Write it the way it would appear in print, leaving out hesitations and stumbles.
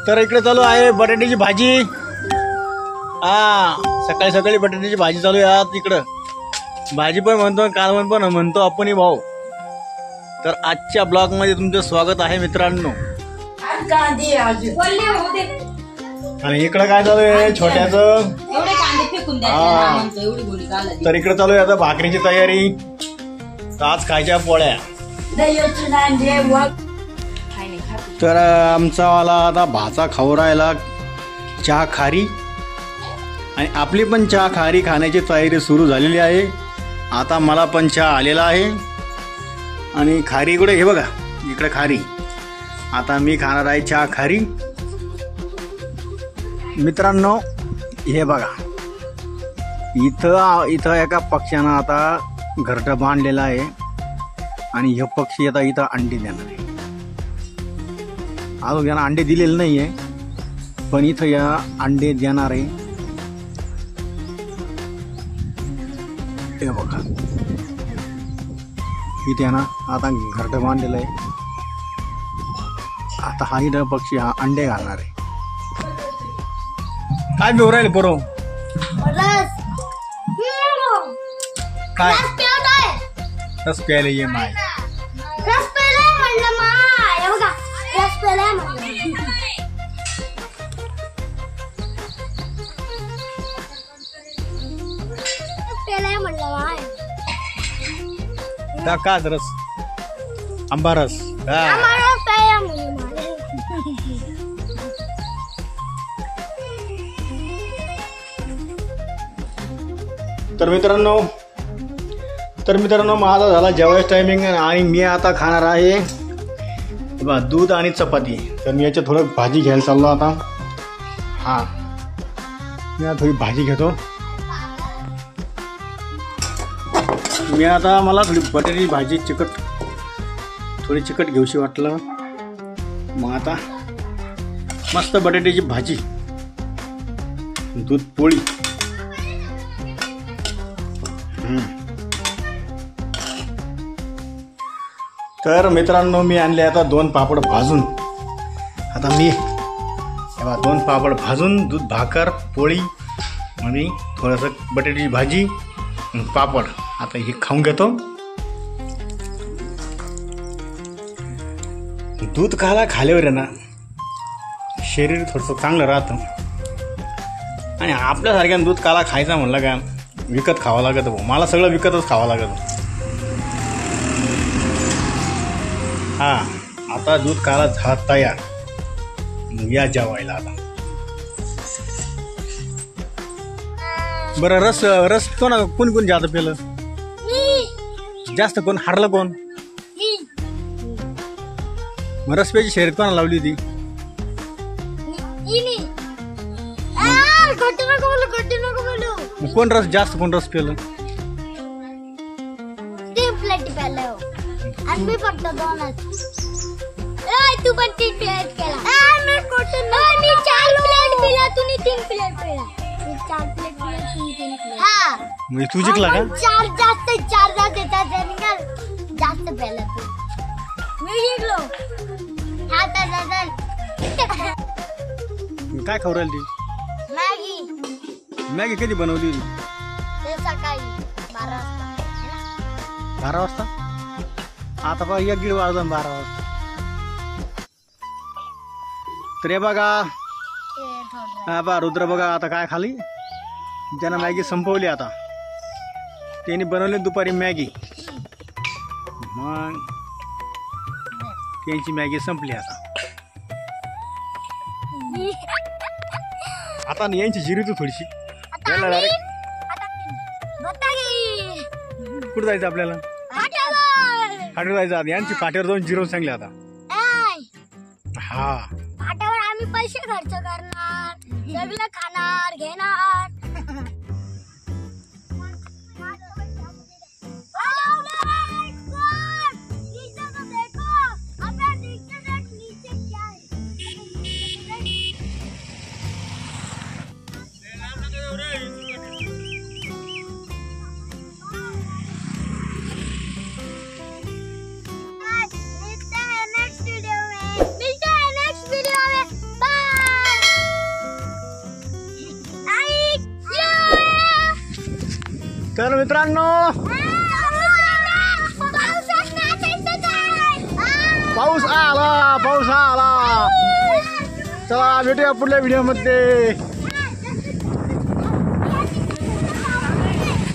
तर इकडे चालू आहे बटाट्याची भाजी। सकाळी सकाळी बटाट्याची भाजी चालू आहे इकडं। भाजी पण म्हणतो, कालवण पण म्हणतो आपणही भाऊ। तर आजच्या ब्लॉग मध्ये तुमचं स्वागत आहे मित्रांनो। आणि इकडं काय चालू आहे छोट्याचं, तर इकडे चालू आहे आता भाकरीची तयारी। आज खायच्या पोळ्या। तर आमचा वाला आता भाचा खाऊ राहिला चहा खारी, आणि आपली पण चहा खारी खाण्याची तयारी सुरू झालेली आहे। आता मला पण चहा आलेला आहे, आणि खारी इकडे हे बघा, इकडे खारी। आता मी खाणार आहे चहा खारी। मित्रांनो हे बघा, इथं एका पक्ष्यानं आता घरटं बांधलेलं आहे, आणि हे पक्षी आता इथं अंडी देणार आहे। अजून यांना अंडे दिलेले नाही आहे, पण इथं या अंडे देणार आहे। हे बघा, इथे ना आता घरटं बांधलेलं आहे। आता हा इथं पक्षी हा अंडे घालणार आहे। काय घेऊन राहिले पोरो? काय रस प्यायला ये माय? का रस? आंबा रस। तर मित्रांनो माझा झाला जेवायचा टायमिंग, आणि मी आता खाणार आहे दूध आणि चपाती। तर मी याच्यात थोडं भाजी घ्यायला चाललो आता। मी आता थोडी भाजी घेतो। मला थोडी बटाट्याची भाजी थोडी चिकट घेऊशी वाटलं, मग आता मस्त बटाट्याची भाजी, दूध पोळी। तर मित्रांनो मी आणले आता 2 पापड भाजून। आता मी 2 पापड भाजून, दूध, भाकर, पोळी आणि थोडंसं बटाट्याची भाजी, पापड। आता हे खाऊन घेतो। दूध खाल्यावर आहे ना शरीर थोडंसं चांगलं राहतं, आणि आपल्यासारख्यानं दूध काला खायचा म्हणलं का विकत खावं लागत। मला सगळं विकतच खावं लागत। आता दूध काला झाला तयार, या जेवायला आता। बरं रस कोण जास्त पेलं? जास्त कोण हारलं? कोण मग रस प्यायची शर्यत कोणाला लावली होती? कोण जास्त पेलं? मी फक्त 2च। तू पण 3 प्लेट केला। मी 4 प्लेट पिला, तुम्ही 3 प्लेट पिला। मी 4 प्लेट पिला, तुम्ही 3 प्लेट। मी तू जिंकला का? 4 जास्त येतात, जास्त पेला तू। मी जिंकलो। काय खाऊ राहिली? मॅगी कधी बनवली? सकाळी 12 वाजता। 12 वाजता? आता बघा 1-1:30 वाजता 12 वाजता। तर हे बघा रुद्र बघा आता काय खाली, ज्यानं मॅगी संपवली। आता त्यांनी बनवली दुपारी मॅगी, मग त्यांची मॅगी संपली। आता यांची जिरी तू थोडीशी कुठं जायचं आपल्याला? फाट्यावर जायचं। यांची फाट्यावर जाऊन जिरवून सांगले आता। फाट्यावर आम्ही पैसे खर्च करणार, सगळं खाणार घेणार। तर मित्रांनो पाऊस आला. चला भेटूया पुढल्या व्हिडिओ मध्ये.